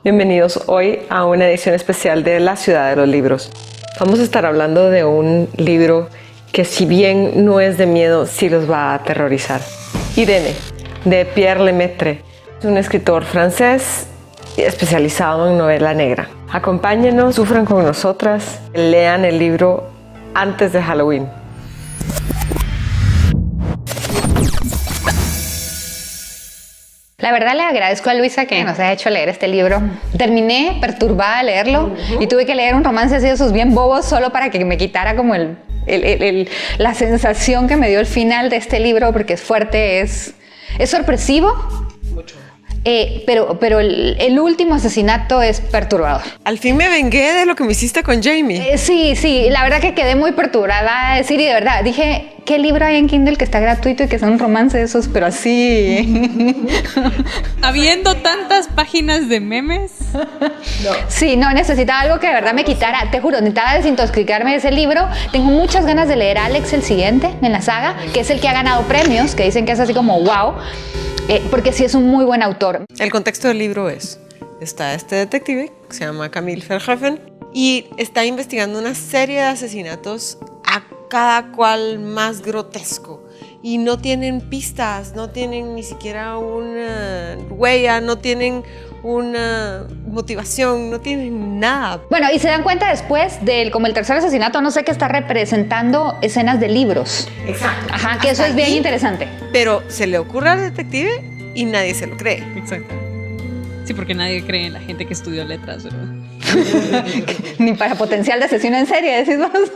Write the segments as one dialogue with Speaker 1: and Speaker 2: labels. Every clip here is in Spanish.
Speaker 1: Bienvenidos hoy a una edición especial de La Ciudad de los Libros. Vamos a estar hablando de un libro que, si bien no es de miedo, sí los va a aterrorizar. Irene, de Pierre Lemaitre. Es un escritor francés especializado en novela negra. Acompáñenos, sufran con nosotras, lean el libro antes de Halloween.
Speaker 2: La verdad le agradezco a Luisa que nos haya hecho leer este libro. Terminé perturbada de leerlo y tuve que leer un romance así de esos bien bobos solo para que me quitara como la sensación que me dio el final de este libro, porque es fuerte, es sorpresivo. Mucho. Pero el último asesinato es perturbador.
Speaker 1: Al fin me vengué de lo que me hiciste con Jamie.
Speaker 2: Sí, la verdad que quedé muy perturbada, y de verdad, dije, ¿qué libro hay en Kindle que está gratuito y que son un romance de esos, pero así?
Speaker 3: Habiendo tantas páginas de memes.
Speaker 2: No. Sí, no, necesitaba algo que de verdad me quitara, te juro, necesitaba desintoxicarme de ese libro. Tengo muchas ganas de leer Alex, el siguiente en la saga, que es el que ha ganado premios, que dicen que es así como wow. Porque sí es un muy buen autor.
Speaker 1: El contexto del libro está este detective que se llama Camille Verhoeven y está investigando una serie de asesinatos, a cada cual más grotesco, y no tienen pistas, no tienen ni siquiera una huella, no tienen una motivación, no tienen nada.
Speaker 2: Bueno, y se dan cuenta después como el tercer asesinato, no sé, qué está representando escenas de libros.
Speaker 1: Exacto.
Speaker 2: Ajá, que eso es bien interesante.
Speaker 1: Pero se le ocurre al detective y nadie se lo cree.
Speaker 3: Exacto. Sí, porque nadie cree en la gente que estudió letras, ¿verdad?
Speaker 2: Ni para potencial de asesino en serie, decís vos.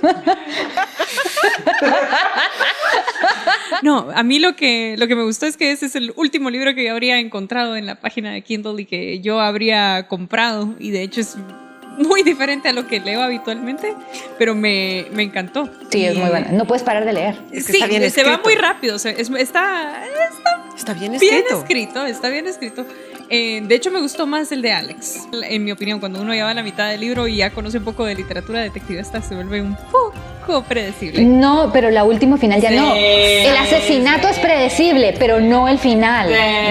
Speaker 3: No, a mí lo que me gustó es que ese es el último libro que yo habría encontrado en la página de Kindle y que yo habría comprado, y de hecho es muy diferente a lo que leo habitualmente, pero me encantó.
Speaker 2: Sí, es muy bueno. No puedes parar de leer.
Speaker 3: Es que sí, está bien escrito. Se va muy rápido. Está bien escrito. Está bien escrito. De hecho, me gustó más el de Alex. En mi opinión, cuando uno lleva la mitad del libro y ya conoce un poco de literatura detectivista, se vuelve un poco predecible.
Speaker 2: No, pero la última final ya no. El asesinato es predecible, pero no el final.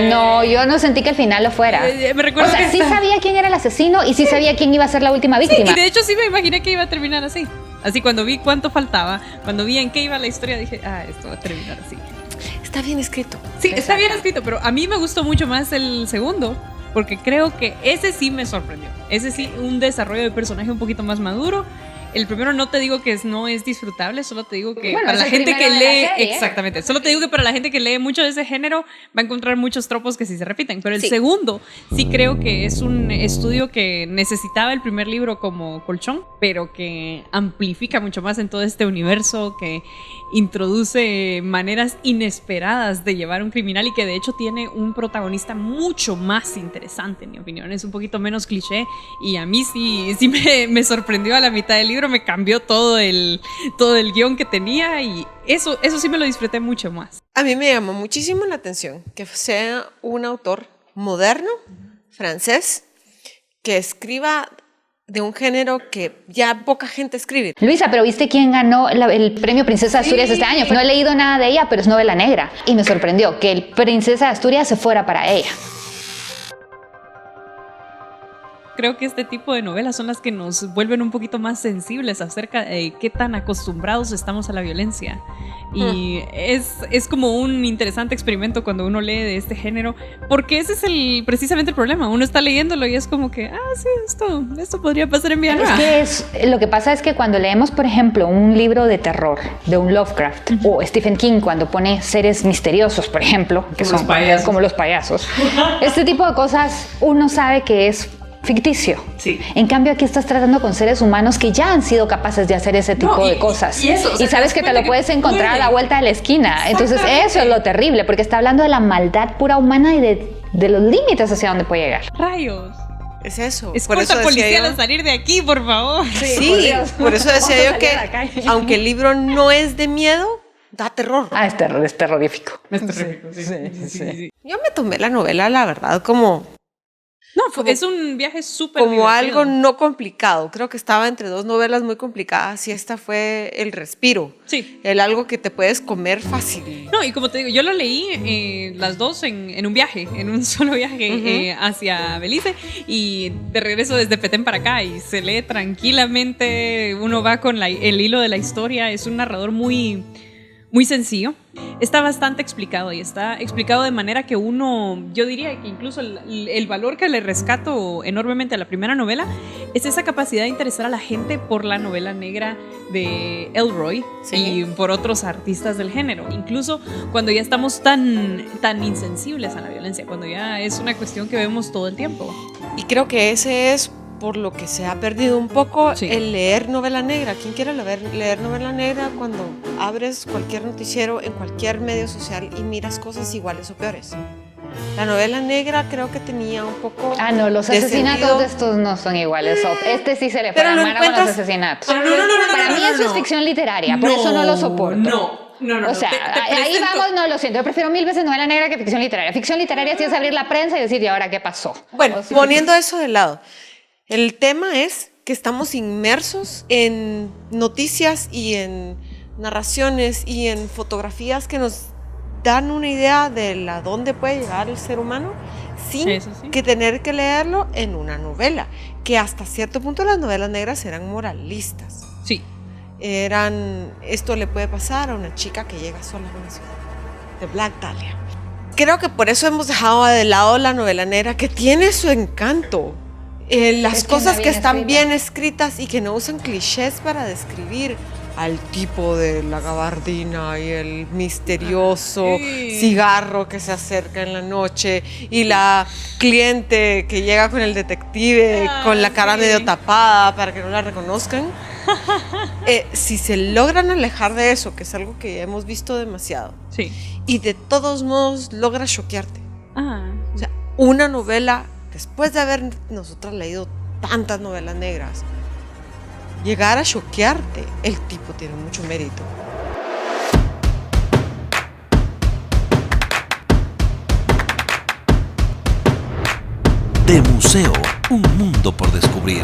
Speaker 2: No, yo no sentí que el final lo fuera.
Speaker 3: Me recuerdo
Speaker 2: sí sabía quién era el asesino y sí sabía quién iba a ser la última víctima.
Speaker 3: Sí, y de hecho sí me imaginé que iba a terminar así. Así, cuando vi cuánto faltaba, cuando vi en qué iba la historia, dije, esto va a terminar así.
Speaker 1: Está bien escrito.
Speaker 3: Sí, está bien escrito, pero a mí me gustó mucho más el segundo, porque creo que ese sí me sorprendió. Ese sí, un desarrollo de personaje un poquito más maduro. El primero no te digo que no es disfrutable, solo te digo que para la gente que lee, exactamente, solo te digo que para la gente que lee mucho de ese género va a encontrar muchos tropos que sí se repiten, pero el segundo sí creo que es un estudio que necesitaba el primer libro como colchón, pero que amplifica mucho más en todo este universo, que introduce maneras inesperadas de llevar un criminal y que de hecho tiene un protagonista mucho más interesante, en mi opinión. Es un poquito menos cliché y a mí sí me sorprendió a la mitad del libro, me cambió todo el guión que tenía, y eso sí me lo disfruté mucho más.
Speaker 1: A mí me llamó muchísimo la atención que sea un autor moderno, francés, que escriba de un género que ya poca gente escribe.
Speaker 2: Luisa, pero ¿viste quién ganó el premio Princesa de Asturias este año? No he leído nada de ella, pero es novela negra. Y me sorprendió que el Princesa de Asturias se fuera para ella.
Speaker 3: Creo que este tipo de novelas son las que nos vuelven un poquito más sensibles acerca de qué tan acostumbrados estamos a la violencia. Y es como un interesante experimento cuando uno lee de este género, porque ese es precisamente el problema. Uno está leyéndolo y es como que, sí, esto podría pasar en mi vida.
Speaker 2: Lo que pasa es que cuando leemos, por ejemplo, un libro de terror de un Lovecraft, o Stephen King cuando pone seres misteriosos, por ejemplo, que son como los payasos, este tipo de cosas uno sabe que es ficticio. Sí. En cambio, aquí estás tratando con seres humanos que ya han sido capaces de hacer ese tipo de cosas. Y sabes que te lo puedes encontrar a la vuelta de la esquina. Entonces, eso es lo terrible, porque está hablando de la maldad pura humana y de los límites hacia donde puede llegar.
Speaker 3: ¡Rayos!
Speaker 1: Es eso.
Speaker 3: Escolta policial a salir de aquí, por favor.
Speaker 1: Sí, por eso decía yo que, aunque el libro no es de miedo, da terror.
Speaker 2: Es terrorífico.
Speaker 3: Es terrorífico, sí.
Speaker 1: Yo me tomé la novela, la verdad, como
Speaker 3: No, es un viaje súper
Speaker 4: como
Speaker 3: divertido.
Speaker 4: algo no complicado. Creo que estaba entre dos novelas muy complicadas y esta fue el respiro.
Speaker 3: Sí.
Speaker 4: El algo que te puedes comer fácil.
Speaker 3: No, y como te digo, yo lo leí las dos en un viaje, en un solo viaje hacia Belice y de regreso desde Petén para acá y se lee tranquilamente, uno va con el hilo de la historia, es un narrador muy sencillo. Está bastante explicado y está explicado de manera que uno, yo diría que incluso el valor que le rescato enormemente a la primera novela es esa capacidad de interesar a la gente por la novela negra de Elroy y por otros artistas del género. Incluso cuando ya estamos tan insensibles a la violencia, cuando ya es una cuestión que vemos todo el tiempo.
Speaker 4: Y creo que ese es por lo que se ha perdido un poco el leer novela negra. ¿Quién quiere leer novela negra cuando abres cualquier noticiero en cualquier medio social y miras cosas iguales o peores? La novela negra creo que tenía un poco
Speaker 2: no, los asesinatos de estos no son iguales. Este sí se le fue la mano con los asesinatos.
Speaker 4: No,
Speaker 2: para mí eso es ficción literaria, por eso no lo soporto.
Speaker 4: No.
Speaker 2: O sea, ahí vamos, no, lo siento. Yo prefiero 1000 veces novela negra que ficción literaria. Ficción literaria sí es abrir la prensa y decir, ¿y ahora qué pasó?
Speaker 4: Bueno, poniendo eso de lado, el tema es que estamos inmersos en noticias y en narraciones y en fotografías que nos dan una idea de a dónde puede llegar el ser humano sin que tener que leerlo en una novela, que hasta cierto punto las novelas negras eran moralistas.
Speaker 3: Sí.
Speaker 4: Esto le puede pasar a una chica que llega sola a una ciudad, de Black Dahlia. Creo que por eso hemos dejado de lado la novela negra, que tiene su encanto. Las cosas que están bien escritas y que no usan clichés para describir al tipo de la gabardina y el misterioso cigarro que se acerca en la noche y la cliente que llega con el detective con la cara medio tapada para que no la reconozcan. Si se logran alejar de eso, que es algo que hemos visto demasiado, y de todos modos logra choquearte. O sea, una novela, después de haber nosotras leído tantas novelas negras, llegar a choquearte, el tipo tiene mucho mérito.
Speaker 5: De museo, un mundo por descubrir.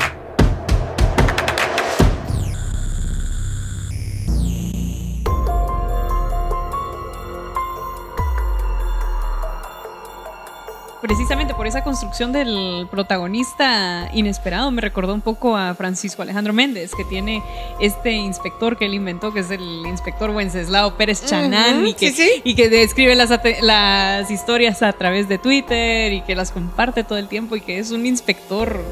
Speaker 3: Precisamente por esa construcción del protagonista inesperado me recordó un poco a Francisco Alejandro Méndez, que tiene este inspector que él inventó, que es el inspector Wenceslao Pérez Chanán, y que describe las historias a través de Twitter y que las comparte todo el tiempo, y que es un inspector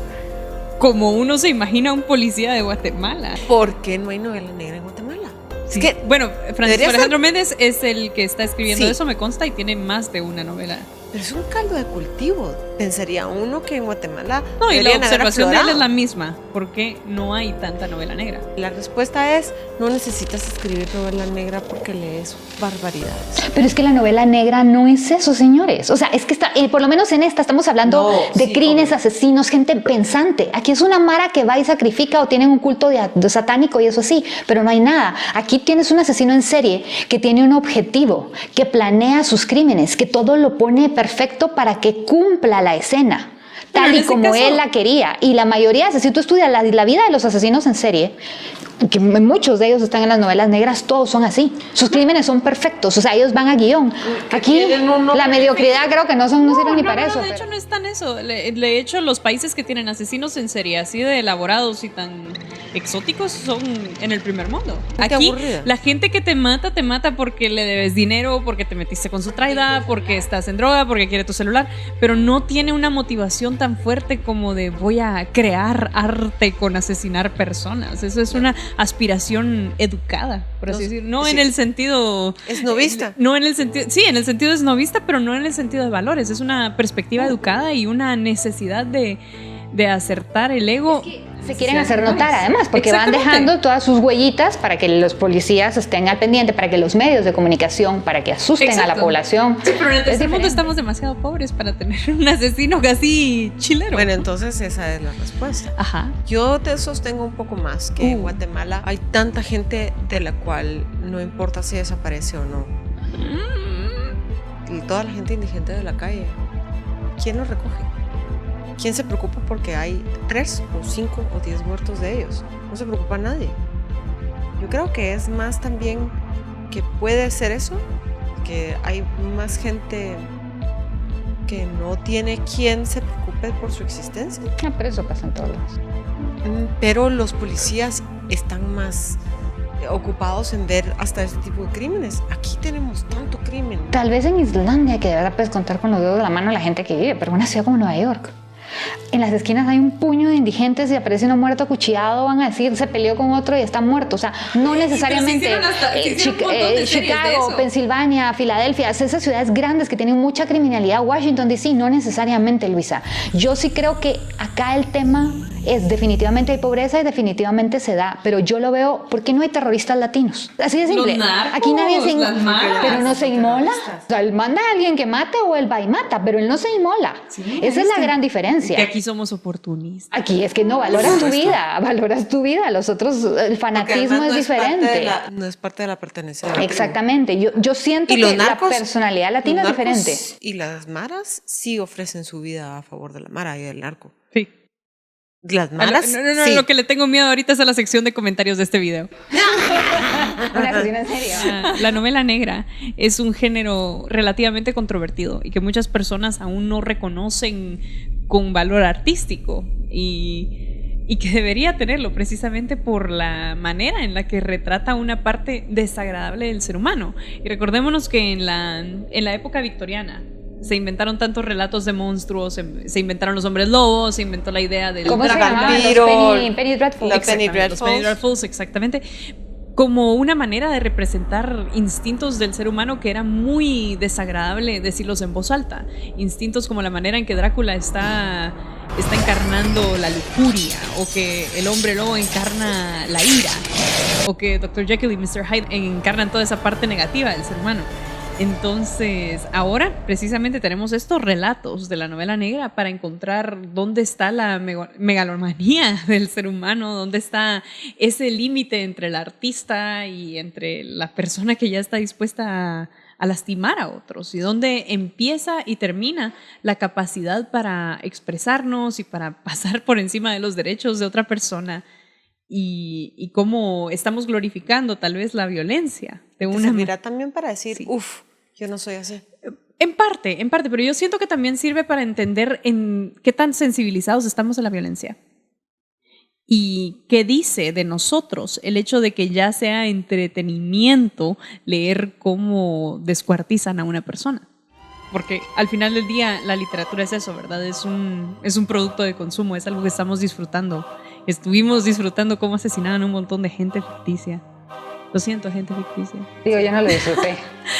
Speaker 3: como uno se imagina un policía de Guatemala.
Speaker 4: ¿Por qué no hay novela negra en Guatemala?
Speaker 3: Es que, bueno, Francisco Alejandro Méndez es el que está escribiendo eso, me consta, y tiene más de una novela.
Speaker 4: Pero es un caldo de cultivo. Pensaría uno que en Guatemala
Speaker 3: no, y la observación de él es la misma. ¿Por qué no hay tanta novela negra?
Speaker 4: La respuesta es, no necesitas escribir novela negra porque lees barbaridades.
Speaker 2: Pero es que la novela negra no es eso, señores. O sea, es que por lo menos en esta estamos hablando de crímenes, asesinos, gente pensante. Aquí es una mara que va y sacrifica o tienen un culto de satánico y eso sí, pero no hay nada. Aquí tienes un asesino en serie que tiene un objetivo, que planea sus crímenes, que todo lo pone perfecto para que cumpla la escena, tal y como él la quería. Y la mayoría, si tú estudias la vida de los asesinos en serie, que muchos de ellos están en las novelas negras, todos son así. Sus crímenes son perfectos, o sea, ellos van a guión. Aquí la mediocridad creo que no sirve ni para eso.
Speaker 3: De hecho no es tan eso. De hecho, los países que tienen asesinos en serie así de elaborados y tan exóticos son en el primer mundo. Aquí la gente que te mata porque le debes dinero, porque te metiste con su traida, porque estás en droga, porque quiere tu celular, pero no tiene una motivación tan fuerte como de voy a crear arte con asesinar personas. Eso es una aspiración educada, por así decir. No en el sentido
Speaker 4: esnovista.
Speaker 3: No en el sentido, sí, en el sentido esnovista, pero no en el sentido de valores. Es una perspectiva educada y una necesidad de acertar el ego.
Speaker 2: Se quieren hacer notar además, porque van dejando todas sus huellitas para que los policías estén al pendiente, para que los medios de comunicación, para que asusten a la población.
Speaker 3: Sí, pero en el tercer mundo estamos demasiado pobres para tener un asesino casi chilero.
Speaker 4: Bueno, entonces esa es la respuesta.
Speaker 3: Ajá.
Speaker 4: Yo te sostengo un poco más que en Guatemala hay tanta gente de la cual no importa si desaparece o no. Y toda la gente indigente de la calle, ¿quién los recoge? ¿quién se preocupa porque hay 3 o 5 o 10 muertos de ellos? No se preocupa nadie. Yo creo que es más también que puede ser eso, que hay más gente que no tiene quien se preocupe por su existencia.
Speaker 2: Pero eso pasa en todos lados.
Speaker 4: Pero los policías están más ocupados en ver hasta ese tipo de crímenes. Aquí tenemos tanto crimen.
Speaker 2: Tal vez en Islandia, que de verdad puedes contar con los dedos de la mano la gente que vive, pero en una ciudad como Nueva York, en las esquinas hay un puño de indigentes y aparece uno muerto acuchillado, van a decir se peleó con otro y está muerto. O sea, no necesariamente Chicago, Pensilvania, Filadelfia, esas ciudades grandes que tienen mucha criminalidad, Washington DC, no necesariamente, Luisa. Yo sí creo que acá el tema es definitivamente hay pobreza y definitivamente se da, pero yo lo veo porque no hay terroristas latinos. Así de simple.
Speaker 3: Los narcos,
Speaker 2: aquí nadie se
Speaker 3: pero
Speaker 2: no se inmola. O sea, él manda a alguien que mate o él va y mata, pero él no se inmola. Sí, esa es la gran diferencia.
Speaker 3: Que aquí somos oportunistas.
Speaker 2: Aquí es que no valoras tu vida, los otros, el fanatismo es diferente.
Speaker 4: No es parte de la pertenencia.
Speaker 2: Exactamente, yo siento que la personalidad latina es diferente.
Speaker 4: Y las maras sí ofrecen su vida a favor de la mara y del narco.
Speaker 3: Sí.
Speaker 4: Las maras.
Speaker 3: No, sí. Lo que le tengo miedo ahorita es a la sección de comentarios de este video.
Speaker 2: Una sección en serio.
Speaker 3: La novela negra es un género relativamente controvertido y que muchas personas aún no reconocen con valor artístico y que debería tenerlo precisamente por la manera en la que retrata una parte desagradable del ser humano. Y recordémonos que en la época victoriana se inventaron tantos relatos de monstruos, se inventaron los hombres lobos, se inventó la idea del
Speaker 4: vampiro,
Speaker 2: Penny Dreadful.
Speaker 4: Los Penny
Speaker 3: Dreadfuls, exactamente, como una manera de representar instintos del ser humano que era muy desagradable decirlos en voz alta. Instintos como la manera en que Drácula está encarnando la lujuria, o que el hombre lobo encarna la ira, o que Dr. Jekyll y Mr. Hyde encarnan toda esa parte negativa del ser humano. Entonces, ahora precisamente tenemos estos relatos de la novela negra para encontrar dónde está la megalomanía del ser humano, dónde está ese límite entre el artista y entre la persona que ya está dispuesta a lastimar a otros, y dónde empieza y termina la capacidad para expresarnos y para pasar por encima de los derechos de otra persona. Y cómo estamos glorificando tal vez la violencia de una
Speaker 4: servirá también para decir, sí, yo no soy así.
Speaker 3: En parte, pero yo siento que también sirve para entender en qué tan sensibilizados estamos a la violencia y qué dice de nosotros el hecho de que ya sea entretenimiento leer cómo descuartizan a una persona. Porque al final del día la literatura es eso, ¿verdad? Es un producto de consumo, es algo que estamos disfrutando. Estuvimos disfrutando cómo asesinaban a un montón de gente ficticia. Lo siento, gente ficticia.
Speaker 2: Digo, yo no lo disfruté.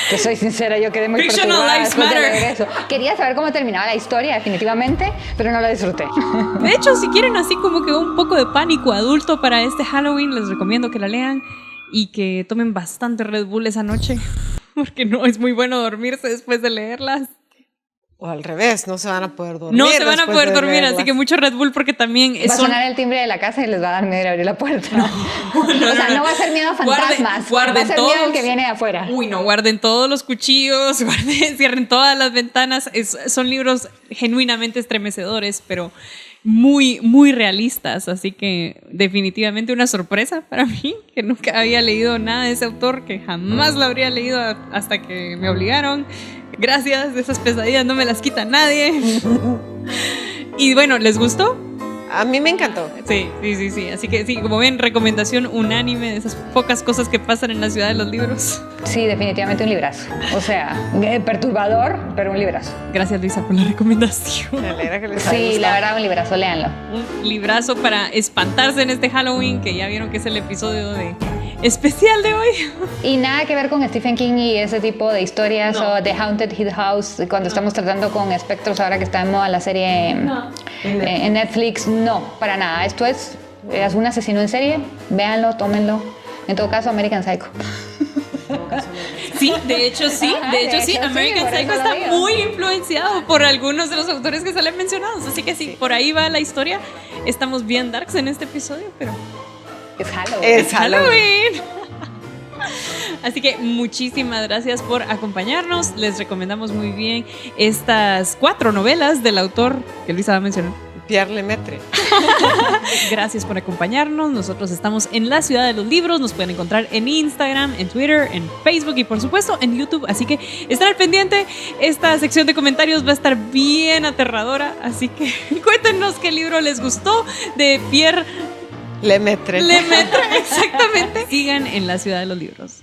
Speaker 2: Que soy sincera, yo quedé muy perturbada después de leer eso. Quería saber cómo terminaba la historia, definitivamente, pero no la disfruté.
Speaker 3: De hecho, si quieren así como que un poco de pánico adulto para este Halloween, les recomiendo que la lean y que tomen bastante Red Bull esa noche, porque no es muy bueno dormirse después de leerlas.
Speaker 4: O al revés, no se van a poder dormir.
Speaker 3: No se van a poder dormir, así que mucho Red Bull porque también...
Speaker 2: Va a sonar el timbre de la casa y les va a dar miedo de abrir la puerta. No, o sea, no va a ser miedo a fantasmas, va a ser miedo al que viene de afuera.
Speaker 3: Uy, no, guarden todos los cuchillos, cierren todas las ventanas. Son libros genuinamente estremecedores, pero muy, muy realistas. Así que definitivamente una sorpresa para mí, que nunca había leído nada de ese autor, que jamás lo habría leído hasta que me obligaron. Gracias, de esas pesadillas no me las quita nadie. Y bueno, ¿les gustó?
Speaker 4: A mí me encantó.
Speaker 3: Sí. Así que sí, como ven, recomendación unánime de esas pocas cosas que pasan en la ciudad de los libros.
Speaker 2: Sí, definitivamente un librazo. O sea, perturbador, pero un librazo.
Speaker 3: Gracias, Luisa, por la recomendación.
Speaker 4: Me alegra que les
Speaker 2: haya gustado. Sí, la verdad, un librazo, léanlo.
Speaker 3: Un librazo para espantarse en este Halloween, que ya vieron que es el episodio especial de hoy.
Speaker 2: Y nada que ver con Stephen King y ese tipo de historias, o The Haunted Hill House, cuando estamos tratando con espectros, ahora que está de moda la serie en Netflix. No, para nada. Esto es un asesino en serie. Véanlo, tómenlo. En todo caso, American Psycho.
Speaker 3: Sí, de hecho sí. American Psycho está muy influenciado por algunos de los autores que salen mencionados. Así que sí, por ahí va la historia. Estamos bien darks en este episodio, pero...
Speaker 2: Es Halloween.
Speaker 3: Es Halloween. Así que muchísimas gracias por acompañarnos. Les recomendamos muy bien estas 4 novelas del autor que Luisa va a mencionar.
Speaker 4: Pierre Lemaitre.
Speaker 3: Gracias por acompañarnos. Nosotros estamos en la Ciudad de los Libros. Nos pueden encontrar en Instagram, en Twitter, en Facebook y por supuesto en YouTube. Así que estén al pendiente. Esta sección de comentarios va a estar bien aterradora. Así que cuéntenos qué libro les gustó de Pierre
Speaker 4: Lemaitre.
Speaker 3: Lemaitre, exactamente. Sigan en la Ciudad de los Libros.